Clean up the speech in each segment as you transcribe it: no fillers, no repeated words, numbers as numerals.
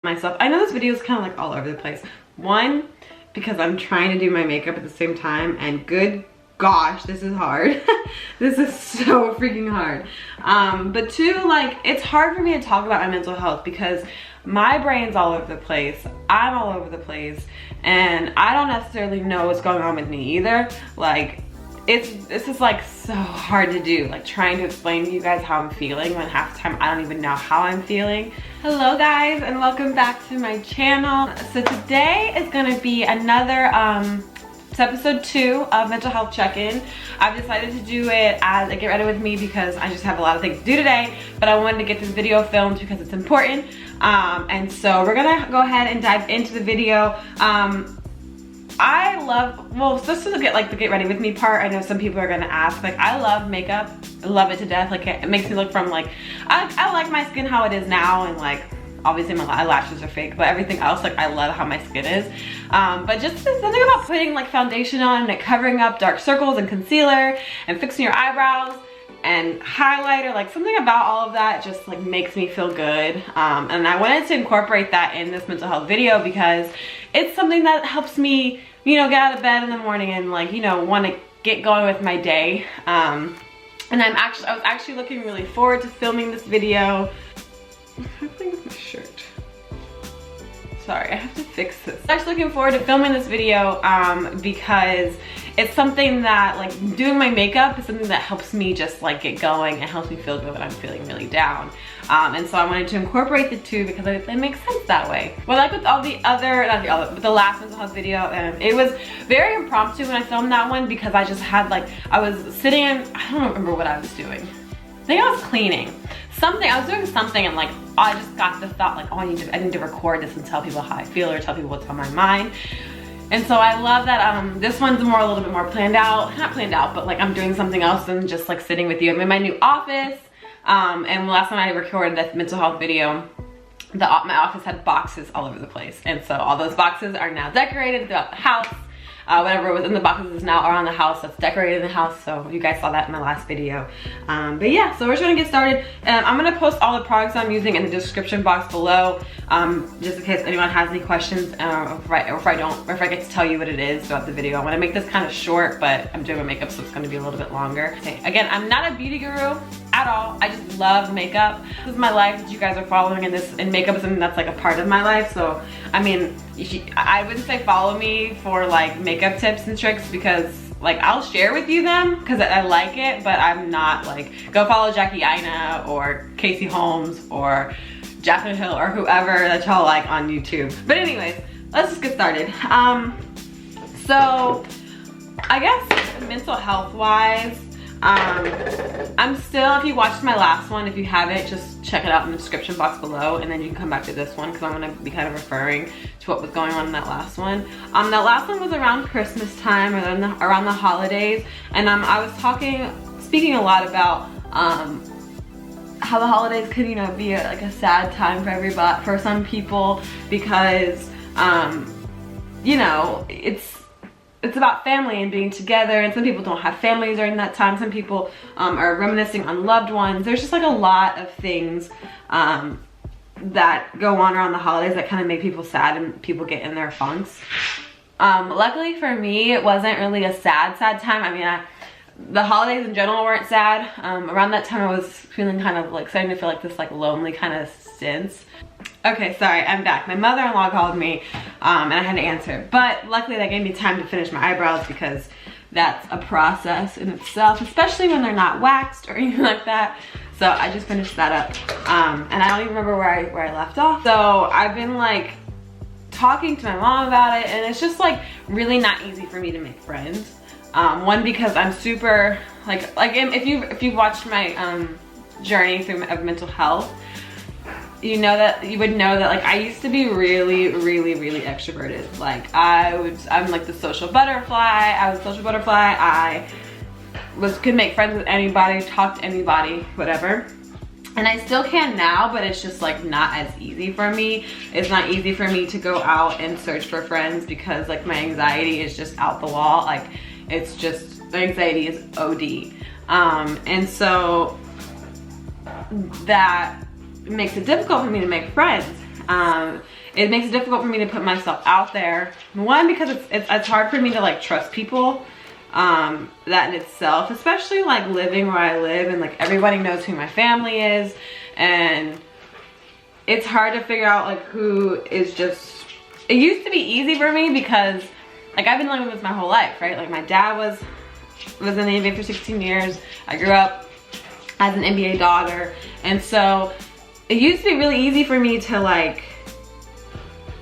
myself. I know this video is kind of like all over the place. One, because I'm trying to do my makeup at the same time, and good gosh, this is hard. This is so freaking hard. But two, like, it's hard for me to talk about my mental health because my brain's all over the place. I'm all over the place, and I don't necessarily know what's going on with me either. Like, this is like so hard to do, like trying to explain to you guys how I'm feeling when half the time I don't even know how I'm feeling. Hello guys, and welcome back to my channel. So today is gonna be another it's episode 2 of mental health check-in. I've decided to do it as a get ready with me because I just have a lot of things to do today, but I wanted to get this video filmed because it's important. And so we're gonna go ahead and dive into the video. I love, well, just to get like the get ready with me part, I know some people are gonna ask, like, I love makeup. I love it to death. Like, it makes me look from like, I like my skin how it is now, and like, obviously my eyelashes are fake, but everything else, like, I love how my skin is. But just something about putting like foundation on and like covering up dark circles and concealer and fixing your eyebrows and highlighter, like something about all of that just like makes me feel good. And I wanted to incorporate that in this mental health video because it's something that helps me, you know, get out of bed in the morning and like, you know, want to get going with my day. And I was actually looking really forward to filming this video. What's happening with my shirt? Sorry, I have to fix this. I'm actually looking forward to filming this video because it's something that, like, doing my makeup is something that helps me just like get going and helps me feel good when I'm feeling really down. And so I wanted to incorporate the two because it makes sense that way. Well, like with all the other, but the last mental health video, it was very impromptu when I filmed that one because I just had like, I was sitting in, I don't remember what I was doing. I think I was cleaning. I was doing something and like, I just got the thought like, oh, I need to record this and tell people how I feel or tell people what's on my mind. And so I love that this one's a little bit more planned out. Not planned out, but like I'm doing something else than just like sitting with you. I'm in my new office. And last time I recorded that mental health video, my office had boxes all over the place. And so all those boxes are now decorated throughout the house. Whatever was in the boxes is now around the house. That's decorated in the house. So you guys saw that in my last video. But yeah, so we're just gonna get started. I'm gonna post all the products I'm using in the description box below, just in case anyone has any questions, or if I get to tell you what it is throughout the video. I wanna make this kind of short, but I'm doing my makeup, so it's gonna be a little bit longer. Okay, again, I'm not a beauty guru at all. I just love makeup. This is my life that you guys are following, and makeup is something that's like a part of my life. So, I mean, I wouldn't say follow me for like makeup tips and tricks because like I'll share with you them because I like it, but I'm not like, go follow Jackie Aina or Casey Holmes or Jacqueline Hill or whoever that y'all like on YouTube. But anyways, let's just get started. So I guess mental health wise, I'm still, if you watched my last one, if you haven't, just check it out in the description box below, and then you can come back to this one because I'm going to be kind of referring to what was going on in that last one. That last one was around Christmas time, or around the holidays, and I was speaking a lot about how the holidays could, you know, be like a sad time for some people because you know, it's about family and being together, and some people don't have families during that time. Some people are reminiscing on loved ones. There's just like a lot of things that go on around the holidays that kind of make people sad and people get in their funks. Luckily for me, it wasn't really a sad time. I mean, the holidays in general weren't sad. Around that time I was feeling kind of like, starting to feel like this like lonely kind of sense. Okay, sorry, I'm back. My mother-in-law called me and I had to answer, but luckily that gave me time to finish my eyebrows because that's a process in itself, especially when they're not waxed or anything like that. So I just finished that up, and I don't even remember where I left off. So I've been like talking to my mom about it, and it's just like really not easy for me to make friends. One, because I'm super like if you've watched my journey through of mental health, you would know that like I used to be really extroverted. Like I'm like the social butterfly. I was a social butterfly. I could make friends with anybody, talk to anybody, whatever. And I still can now, but it's just like not as easy for me. It's not easy for me to go out and search for friends because like my anxiety is just out the wall. Like it's just, the anxiety is OD. And so that makes it difficult for me to make friends. It makes it difficult for me to put myself out there. One, because it's hard for me to like trust people. That in itself, especially like living where I live and like everybody knows who my family is, and it's hard to figure out like who is just, it used to be easy for me because like I've been living with this my whole life, right? Like my dad was in the NBA for 16 years. I grew up as an NBA daughter, and so it used to be really easy for me to like,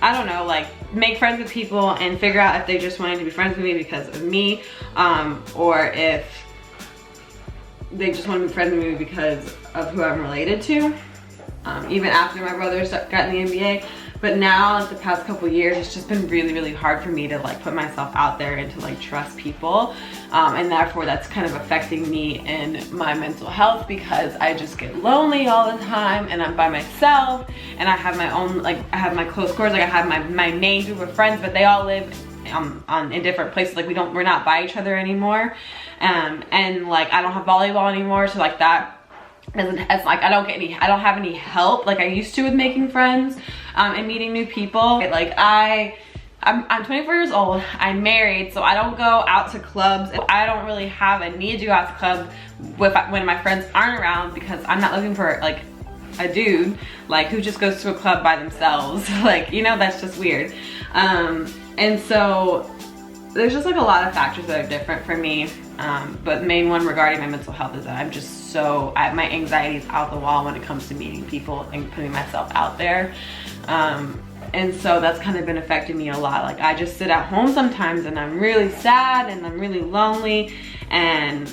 I don't know, like make friends with people and figure out if they just wanted to be friends with me because of me, or if they just want to be friends with me because of who I'm related to, even after my brothers got in the NBA. But now, like the past couple years, it's just been really, really hard for me to like put myself out there and to like trust people. And therefore that's kind of affecting me in my mental health because I just get lonely all the time and I'm by myself and I have my own, like I have my close quarters, like I have my main group of friends, but they all live in different places. Like we're not by each other anymore. And like I don't have volleyball anymore, so like that it's like I don't have any help like I used to with making friends and meeting new people. Like I'm 24 years old, I'm married, so I don't go out to clubs. I don't really have a need to go out to clubs when my friends aren't around because I'm not looking for like a dude like who just goes to a club by themselves. Like, you know, that's just weird. And so there's just like a lot of factors that are different for me. But the main one regarding my mental health is that I'm just my anxiety is out the wall when it comes to meeting people and putting myself out there. And so that's kind of been affecting me a lot. Like I just sit at home sometimes and I'm really sad and I'm really lonely, and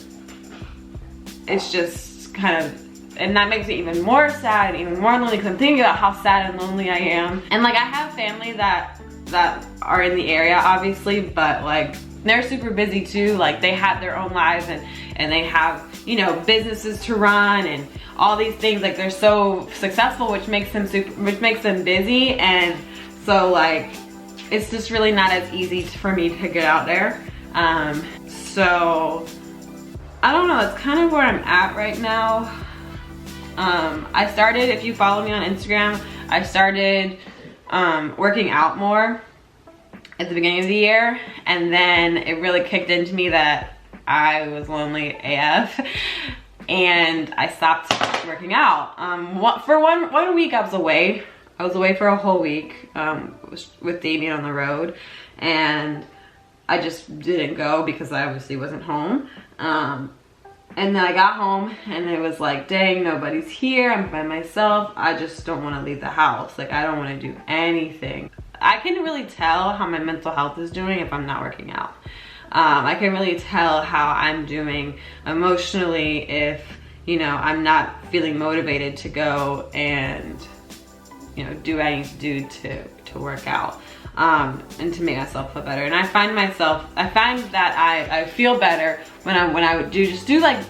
it's just kind of, and that makes me even more sad and even more lonely because I'm thinking about how sad and lonely I am. And like I have family that are in the area obviously, but like they're super busy too. Like they have their own lives and they have, you know, businesses to run and all these things. Like they're so successful, which makes them busy. And so like it's just really not as easy for me to get out there. So I don't know, that's kind of where I'm at right now. I started, if you follow me on Instagram, I started working out more at the beginning of the year, and then it really kicked into me that I was lonely AF and I stopped working out. For one week I was away. I was away for a whole week with Damien on the road, and I just didn't go because I obviously wasn't home. And then I got home and it was like, dang, nobody's here, I'm by myself. I just don't want to leave the house. Like I don't want to do anything. I can really tell how my mental health is doing if I'm not working out. I can really tell how I'm doing emotionally if, you know, I'm not feeling motivated to go and, you know, do what I need to do to work out and to make myself feel better. And I find that I feel better when I would do like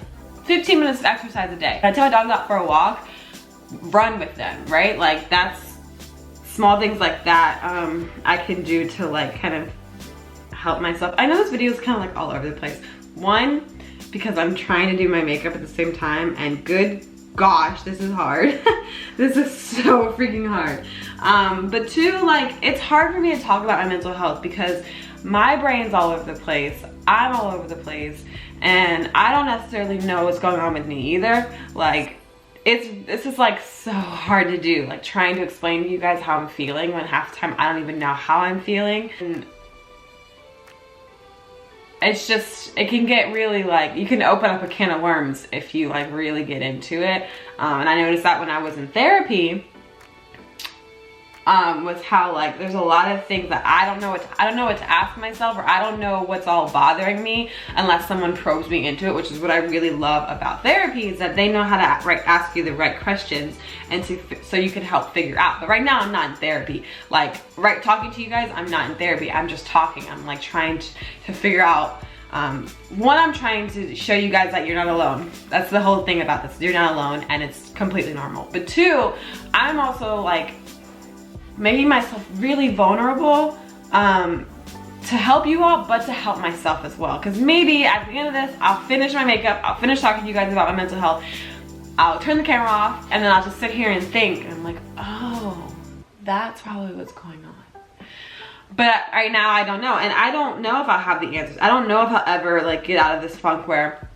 15 minutes of exercise a day. I take my dogs out for a walk, run with them, right? Like that's small things like that I can do to like kind of help myself. I know this video is kind of like all over the place. One, because I'm trying to do my makeup at the same time, and good gosh, this is hard. This is so freaking hard. But two, like it's hard for me to talk about my mental health because my brain's all over the place. I'm all over the place, and I don't necessarily know what's going on with me either. Like this is like so hard to do, like trying to explain to you guys how I'm feeling when half the time I don't even know how I'm feeling. And it's just, it can get really like, you can open up a can of worms if you like really get into it. And I noticed that when I was in therapy, was how like there's a lot of things that I don't know what to ask myself, or I don't know what's all bothering me unless someone probes me into it, which is what I really love about therapy, is that they know how to ask you the right questions and so you can help figure out. But right now I'm not in therapy. Like talking to you guys, I'm not in therapy. I'm just talking. I'm like trying to figure out, one, I'm trying to show you guys that you're not alone. That's the whole thing about this. You're not alone and it's completely normal. But two, I'm also like making myself really vulnerable to help you all, but to help myself as well. Because maybe at the end of this, I'll finish my makeup, I'll finish talking to you guys about my mental health, I'll turn the camera off, and then I'll just sit here and think, and I'm like, oh, That's probably what's going on. But right now I don't know, and I don't know if I'll have the answers. I don't know if I'll ever like get out of this funk where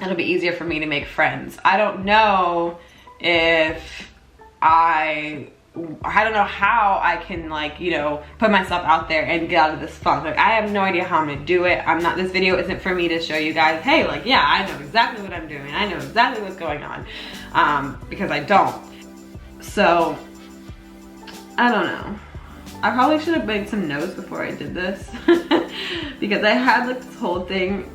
it'll be easier for me to make friends. I don't know if I don't know how I can, like, you know, put myself out there and get out of this funk. Like, I have no idea how I'm gonna do it. This video isn't for me to show you guys, hey, like, yeah, I know exactly what I'm doing. I know exactly what's going on, because I don't. So, I don't know. I probably should have made some notes before I did this because I had like this whole thing,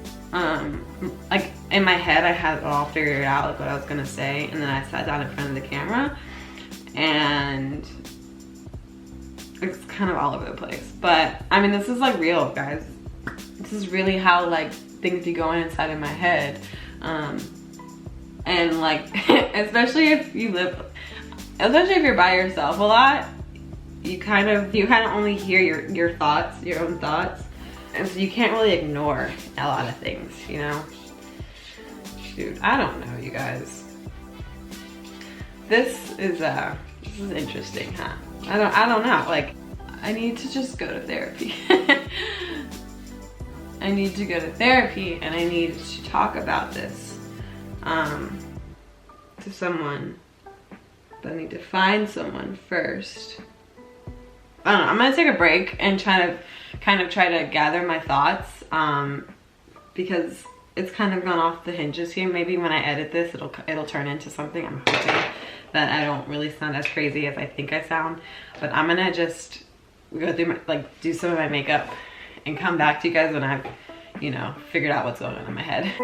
like in my head, I had it all figured out, like what I was gonna say, and then I sat down in front of the camera and it's kind of all over the place. But I mean, this is like real, guys. This is really how like things be going inside of my head. And like, especially if you're by yourself a lot, you kind of only hear your thoughts, your own thoughts. And so you can't really ignore a lot of things, you know? Dude, I don't know, you guys. This is interesting, huh? I don't know. Like, I need to just go to therapy. I need to go to therapy, and I need to talk about this to someone. But I need to find someone first. I don't know. I'm gonna take a break and kind of try to gather my thoughts, because it's kind of gone off the hinges here. Maybe when I edit this, it'll turn into something. I'm hoping that I don't really sound as crazy as I think I sound. But I'm gonna just go through do some of my makeup and come back to you guys when I've, you know, figured out what's going on in my head.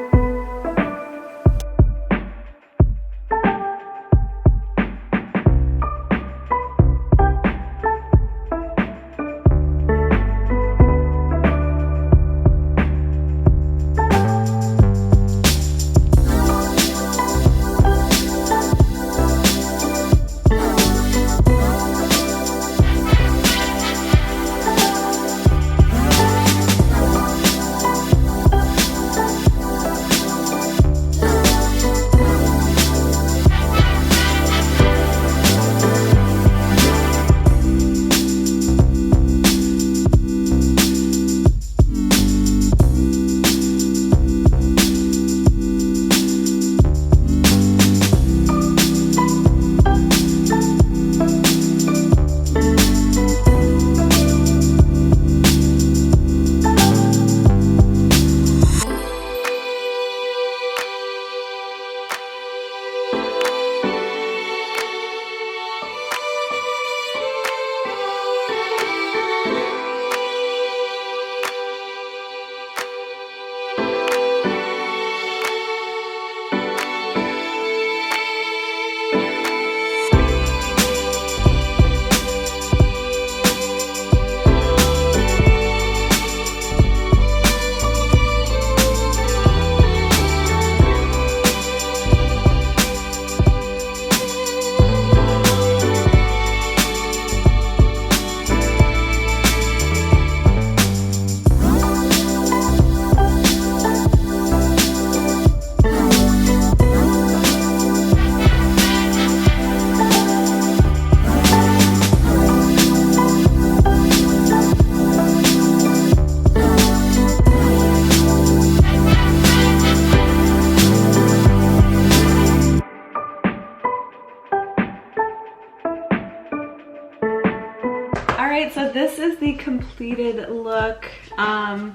So this is the completed look. I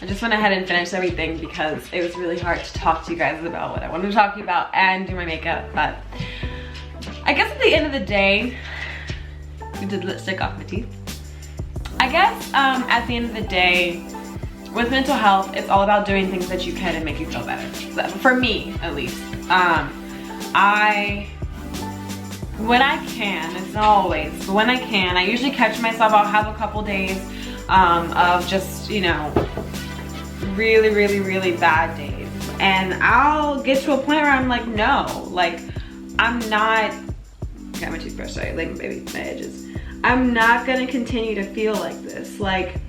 just went ahead and finished everything because it was really hard to talk to you guys about what I wanted to talk to you about and do my makeup. But I guess at the end of the day, we did lipstick off my teeth. I guess at the end of the day, with mental health, it's all about doing things that you can and make you feel better. For me, at least. When I can, it's not always, but when I can, I usually catch myself. I'll have a couple days of just, you know, really, really, really bad days. And I'll get to a point where I'm like, no, like, I'm not, got my toothbrush, sorry, like my edges. I'm not gonna continue to feel like this. Like,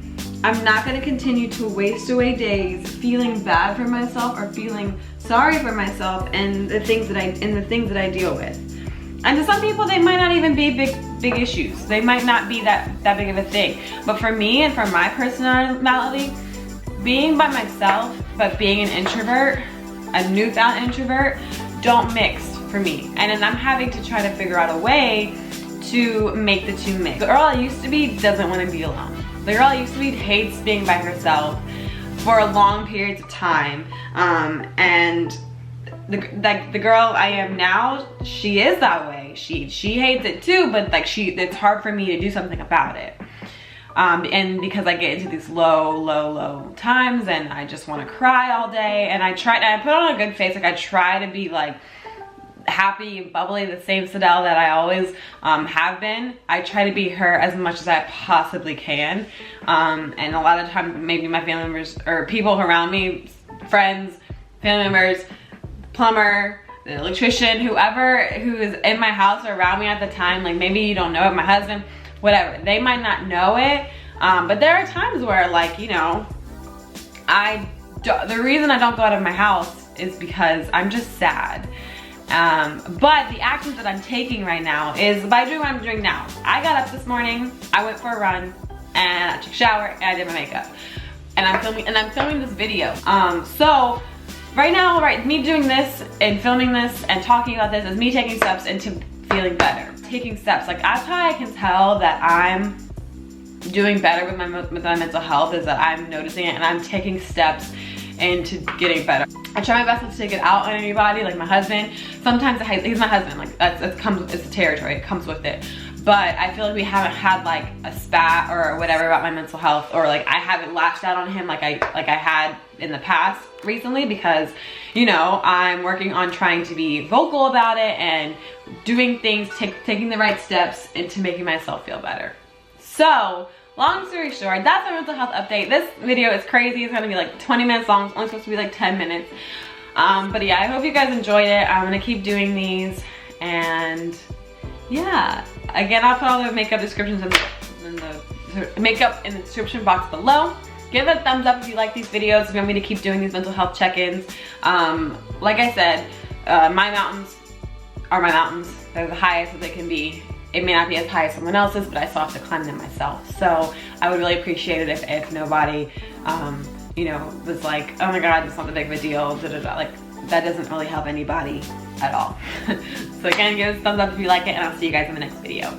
I'm not gonna continue to waste away days feeling bad for myself or feeling sorry for myself and the things that I deal with. And to some people, they might not even be big issues. They might not be that big of a thing. But for me and for my personality, being by myself, but being an introvert, a newfound introvert, don't mix for me. And then I'm having to try to figure out a way to make the two mix. The girl I used to be doesn't want to be alone. The girl I used to be hates being by herself for long periods of time. And the girl I am now, she is that way. She hates it too, but like it's hard for me to do something about it. And because I get into these low times and I just want to cry all day, and I put on a good face, like I try to be like happy and bubbly, the same Sydel that I always have been. I try to be her as much as I possibly can. And a lot of times maybe my family members or people around me, friends, family members, plumber, the electrician, whoever who is in my house or around me at the time, like maybe you don't know it, my husband, whatever, they might not know it, but there are times where, like, you know, the reason I don't go out of my house is because I'm just sad. But the actions that I'm taking right now is by doing what I'm doing now. I got up this morning, I went for a run, and I took a shower, and I did my makeup. And I'm filming this video. So right now, me doing this and filming this and talking about this is me taking steps into feeling better. Taking steps, like that's how I can tell that I'm doing better with my mental health, is that I'm noticing it and I'm taking steps into getting better. I try my best not to take it out on anybody, like my husband. Sometimes he's my husband, like it's the territory, it comes with it. But I feel like we haven't had like a spat or whatever about my mental health, or like I haven't lashed out on him like I had in the past recently, because, you know, I'm working on trying to be vocal about it and doing things, taking the right steps into making myself feel better. So, long story short, that's my mental health update. This video is crazy. It's gonna be like 20 minutes long. It's only supposed to be like 10 minutes. But yeah, I hope you guys enjoyed it. I'm gonna keep doing these, and yeah. Again, I'll put all the makeup descriptions in the makeup in the description box below. Give it a thumbs up if you like these videos, if you want me to keep doing these mental health check-ins. Like I said, my mountains are my mountains. They're the highest that they can be. It may not be as high as someone else's, but I still have to climb them myself. So I would really appreciate it if nobody, you know, was like, oh my God, it's not that big of a deal, like, that doesn't really help anybody at all. So again, give us a thumbs up if you like it, and I'll see you guys in the next video.